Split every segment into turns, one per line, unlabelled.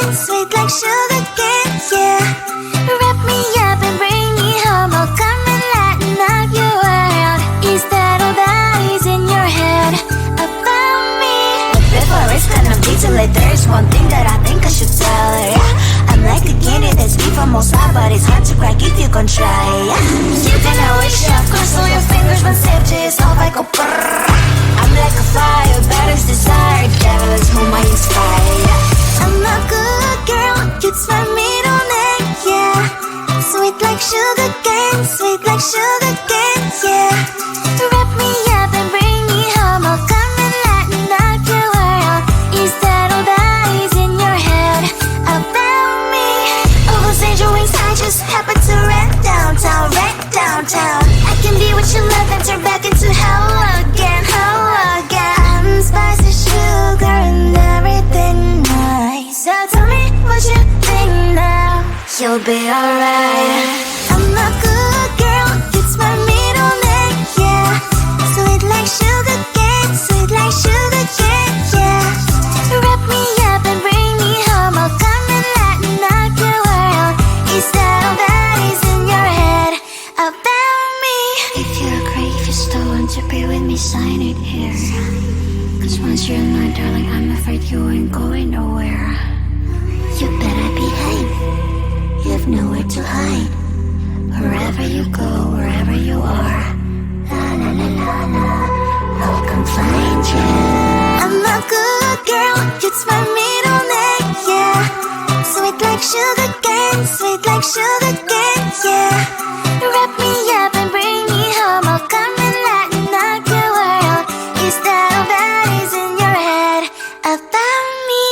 cane, sweet like sugar cane, yeah. Wrap me up and bring me home, I'll come and lighten up your world. Is that all that is in your head about me?
But before it's gonna be too late, there's one thing that I think I should tell her, yeah. I'm like a candy that's deep from outside, but it's hard to crack if you can try, yeah. You can always shove, cross all your fingers when safety is off, I go brrrr. I'm like a fire, balance desire, devil is whom I inspire, yeah.
I'm a good girl, it's my middle name, yeah. Sweet like sugar cane, sweet like sugar cane, yeah. Wrap me up and bring me home, I'll come and lighten up your world. Is that all that is in your head about me? All those angel wings I just happen to rent downtown, rent downtown. I can be what you love and turn back into hell again, hell again. I'm spicy sugar and everything nice. So tell me what you think now.
You'll be alright.
I'm a good girl, it's my middle name, yeah. Sweet like sugar cane, sweet like sugar cane, yeah. Wrap me up and bring me home, I'll come and lighten up your world. Is that all that is in your head about me?
If you agree, if you still want to be with me, sign it here. Cause once you're mine, darling, I'm afraid you ain't going nowhere. You better behave, you have nowhere to hide. Wherever you go, wherever you are, la la la la la, I'll come find you.
I'm a good girl, it's my middle name, yeah. Sweet like sugar cane, sweet like sugar cane, yeah. Wrap me up and bring me home, I'll come and lighten up your world. Is that all that is in your head about me?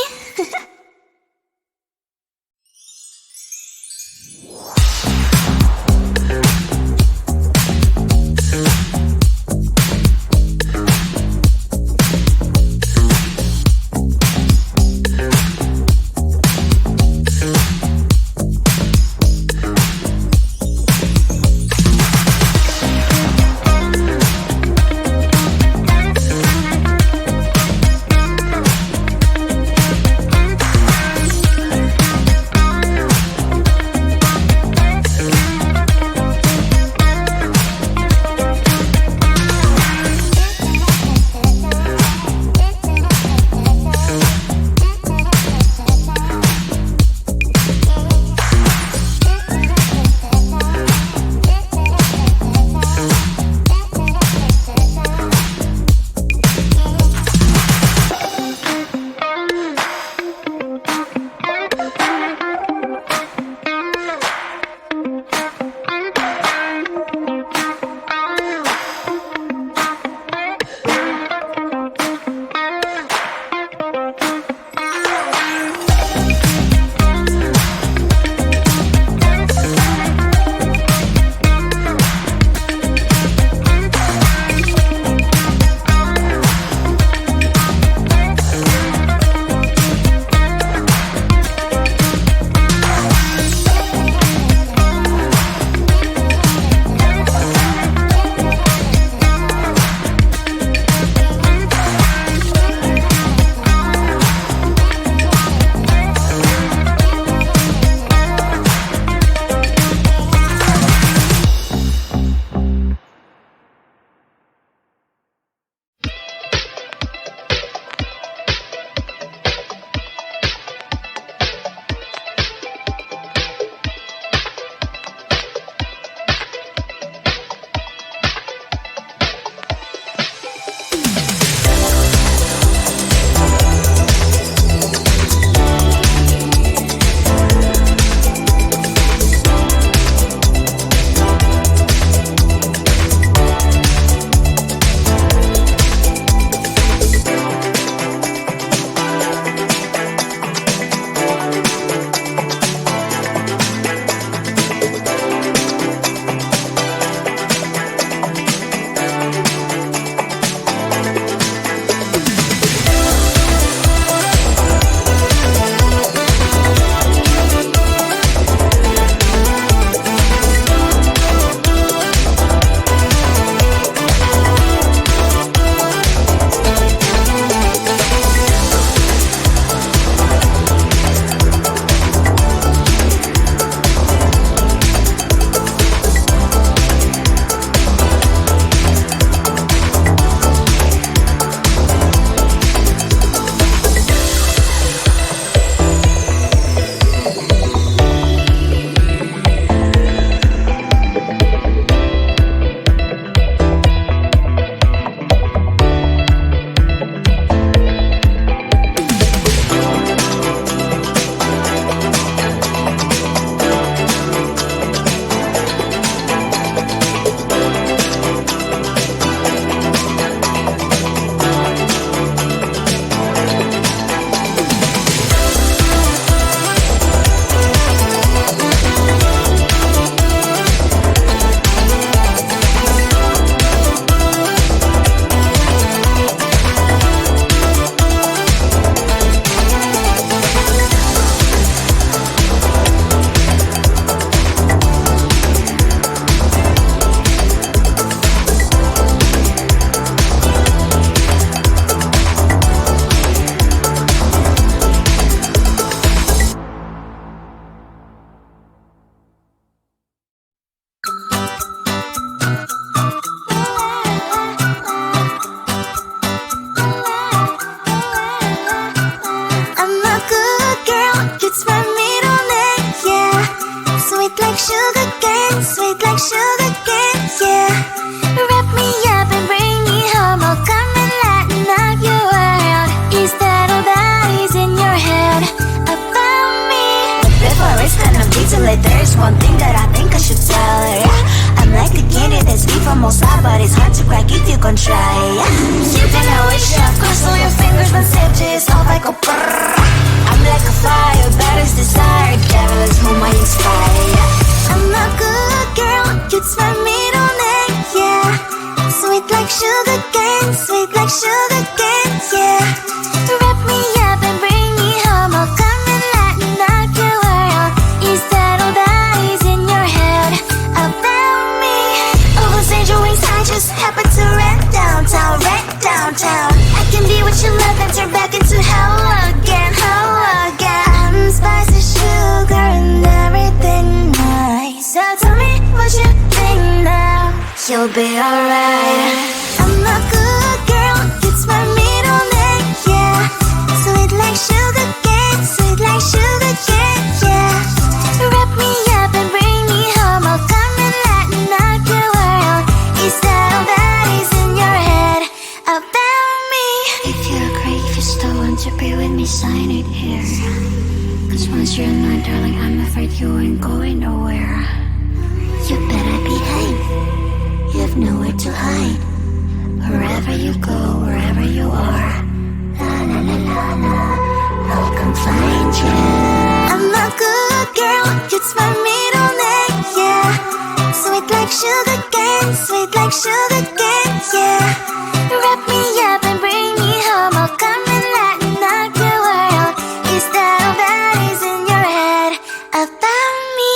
it. There's one thing that I think I should tell her, yeah. I'm like a candy that's deep from outside, but it's hard to crack if you gon' try, yeah. You can always shove, cross all your fingers when safety is off, I go brrrr. I'm like a fire, baddest desire, devil is whom I inspire, yeah. I'm a good girl, you'd smell me on it, yeah. Sweet like sugar cane, sweet like sugar cane, yeah. Wrap me up and bring me home, I'll come and lighten up your world. Is that all that is in your head about me? Overstage your wings, I just happen to rent downtown, I can be what you love and turn back into hell again, I'm spicy sugar and everything nice. So tell me what you think now, you'll be alright. I'm a good girl, it's my middle name, yeah. Sweet like sugar cane, sweet like sugar cane, yeah. Wrap me up and bring me home, I'll come and lighten up your world. Is that all that is in your head about me?
If you agree, if you still want to be with me, sign it here. Cause once you're mine, darling, I'm afraid you ain't going nowhere. You better behave, you have nowhere to hide. Wherever you go, wherever you are, la la la la la, I'll come find you.
I'm a good girl, it's my middle name, yeah. Sweet like sugar cane, sweet like sugar cane, yeah. Wrap me up and bring me home, I'll come and lighten up your world. Is that all that is in your head about me?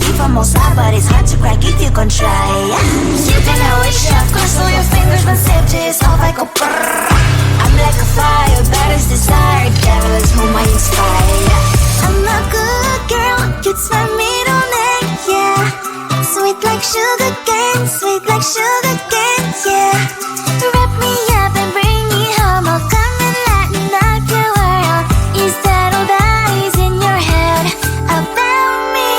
beef on most side, but it's hard to crack if you gon' try. You can always shove, cross all your fingers when safety is off. I go brrrr. I'm like a fire, baddest desire, devil is whom I inspire. I'm a good girl, cute smile middle name, yeah. Sweet like sugar cane, sweet like sugar cane, yeah. Wrap me up and bring me home, I'll come and let me knock your world. Is that all that is in your head about me?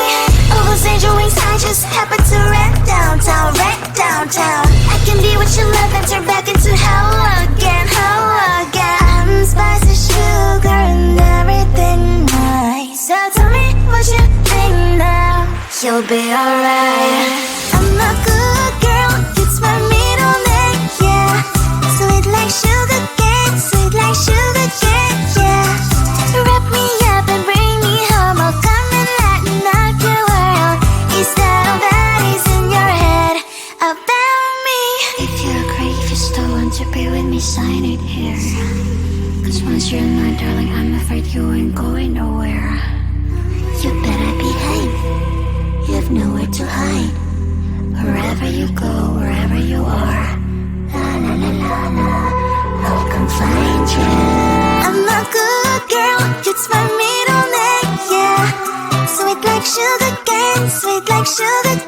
Oh, those angel wings, I just happen to rent downtown, I can be what you love and turn back into hell again, I'm spicy sugar and everything nice. So tell me what you think now, you'll be alright. I'm a good girl, it's my middle name, yeah. Sweet like sugar cane, sweet like sugar cane, yeah. Wrap me up and bring me home, I'll come and let me knock your world. Is that all that is in your head about me?
If you agree, if you still want to be with me, sign it here. Cause once you're in my darling, I'm afraid you ain't going nowhere. You better behave, you have nowhere to hide. Wherever you go, wherever you are, la la la la la, I'll come find you.
I'm a good girl, it's my middle name, yeah. Sweet like sugar cane, sweet like sugar